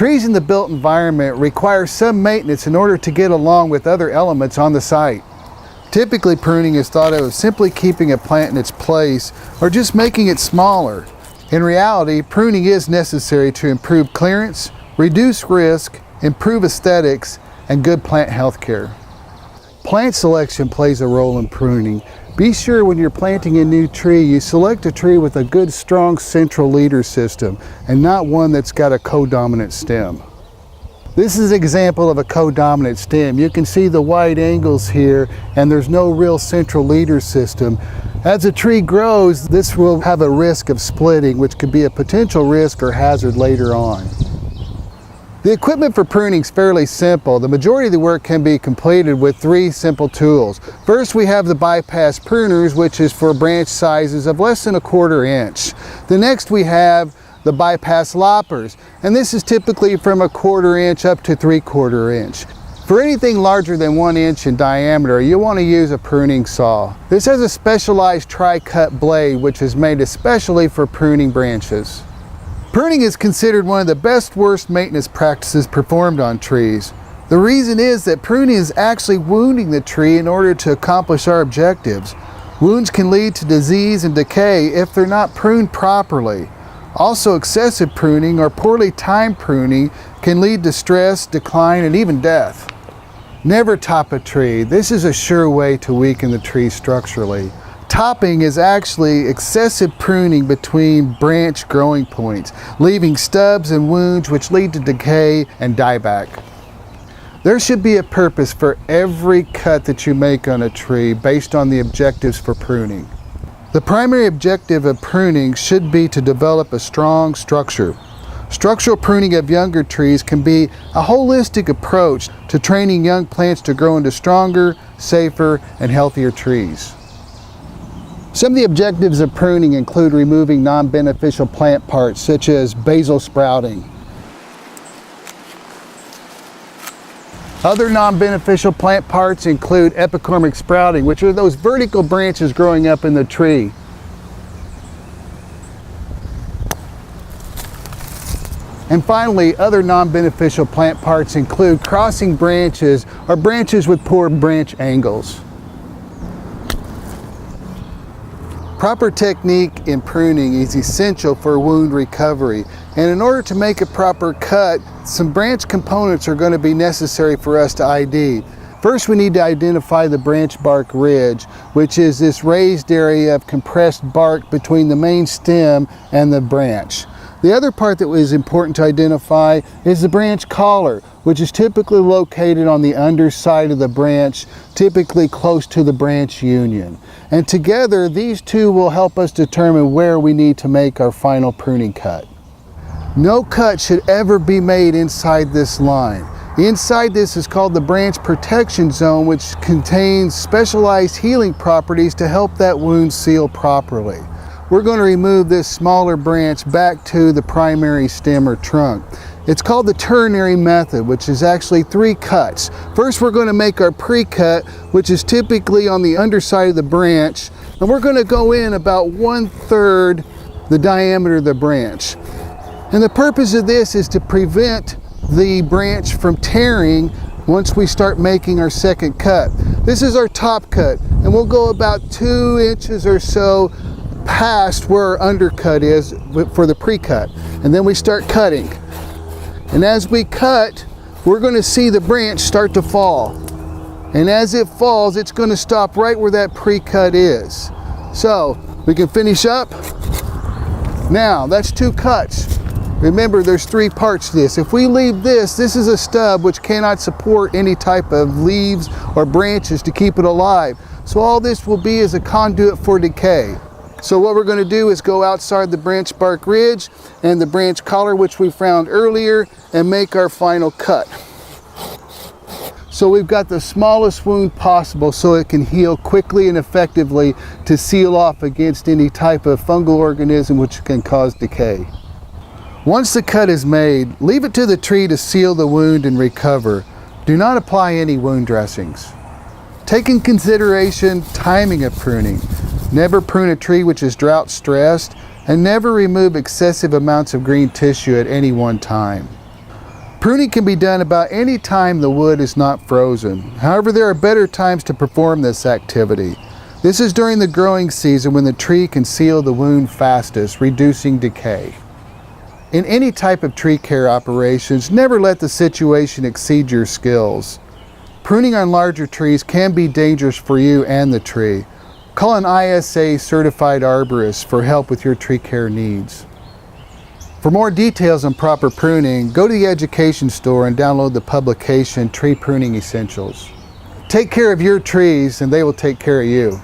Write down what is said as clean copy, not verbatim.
Trees in the built environment require some maintenance in order to get along with other elements on the site. Typically, pruning is thought of as simply keeping a plant in its place or just making it smaller. In reality, pruning is necessary to improve clearance, reduce risk, improve aesthetics, and good plant health care. Plant selection plays a role in pruning. Be sure when you're planting a new tree, you select a tree with a good, strong central leader system and not one that's got a codominant stem. This is an example of a codominant stem. You can see the wide angles here, and there's no real central leader system. As a tree grows, this will have a risk of splitting, which could be a potential risk or hazard later on. The equipment for pruning is fairly simple. The majority of the work can be completed with 3 simple tools. First, we have the bypass pruners, which is for branch sizes of less than 1/4 inch. The next we have the bypass loppers, and this is typically from 1/4 inch up to 3/4 inch. For anything larger than 1 inch in diameter, you'll want to use a pruning saw. This has a specialized tri-cut blade, which is made especially for pruning branches. Pruning is considered one of the best worst maintenance practices performed on trees. The reason is that pruning is actually wounding the tree in order to accomplish our objectives. Wounds can lead to disease and decay if they're not pruned properly. Also, excessive pruning or poorly timed pruning can lead to stress, decline, and even death. Never top a tree. This is a sure way to weaken the tree structurally. Topping is actually excessive pruning between branch growing points, leaving stubs and wounds which lead to decay and dieback. There should be a purpose for every cut that you make on a tree based on the objectives for pruning. The primary objective of pruning should be to develop a strong structure. Structural pruning of younger trees can be a holistic approach to training young plants to grow into stronger, safer, and healthier trees. Some of the objectives of pruning include removing non-beneficial plant parts such as basal sprouting. Other non-beneficial plant parts include epicormic sprouting, which are those vertical branches growing up in the tree. And finally, other non-beneficial plant parts include crossing branches or branches with poor branch angles. Proper technique in pruning is essential for wound recovery, and in order to make a proper cut, some branch components are going to be necessary for us to ID. First, we need to identify the branch bark ridge, which is this raised area of compressed bark between the main stem and the branch. The other part that is important to identify is the branch collar, which is typically located on the underside of the branch, typically close to the branch union. And together, these two will help us determine where we need to make our final pruning cut. No cut should ever be made inside this line. Inside this is called the branch protection zone, which contains specialized healing properties to help that wound seal properly. We're going to remove this smaller branch back to the primary stem or trunk. It's called the ternary method, which is actually 3 cuts. First, we're going to make our pre-cut, which is typically on the underside of the branch, and we're going to go in about 1/3 the diameter of the branch. And the purpose of this is to prevent the branch from tearing once we start making our second cut. This is our top cut, and we'll go about 2 inches or so past where our undercut is for the pre-cut, and then we start cutting. And as we cut, we're going to see the branch start to fall, and as it falls, it's going to stop right where that pre-cut is. So we can finish up. Now that's 2 cuts. Remember, there's 3 parts to this. If we leave this is a stub which cannot support any type of leaves or branches to keep it alive. So all this will be is a conduit for decay. So what we're going to do is go outside the branch bark ridge and the branch collar, which we found earlier, and make our final cut. So we've got the smallest wound possible so it can heal quickly and effectively to seal off against any type of fungal organism which can cause decay. Once the cut is made, leave it to the tree to seal the wound and recover. Do not apply any wound dressings. Take in consideration timing of pruning. Never prune a tree which is drought stressed, and never remove excessive amounts of green tissue at any one time. Pruning can be done about any time the wood is not frozen. However, there are better times to perform this activity. This is during the growing season when the tree can seal the wound fastest, reducing decay. In any type of tree care operations, never let the situation exceed your skills. Pruning on larger trees can be dangerous for you and the tree. Call an ISA certified arborist for help with your tree care needs. For more details on proper pruning, go to the education store and download the publication Tree Pruning Essentials. Take care of your trees and they will take care of you.